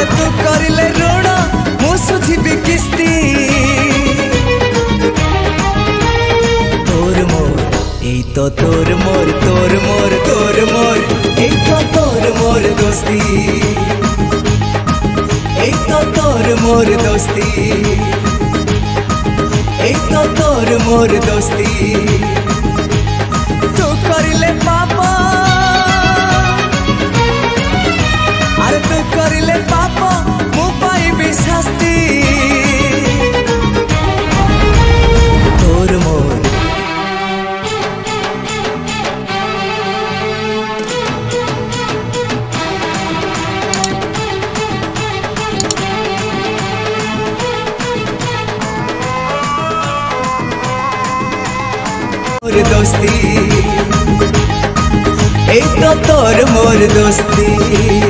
अरे तू करिले ऋण मु सुझिबी किस्ती तोर मोर এই তো তোর মোর তোর মোর তোর মোর এই তো তোর মোর দোস্তি এই তো তোর মোর দোস্তি এই তো তোর মোর দোস্তি तू करिले पापा अरे तू करिले पापा मु पाइबी शास्ति तोर मोर दोस्ती एक तो तोर मोर दोस्ती।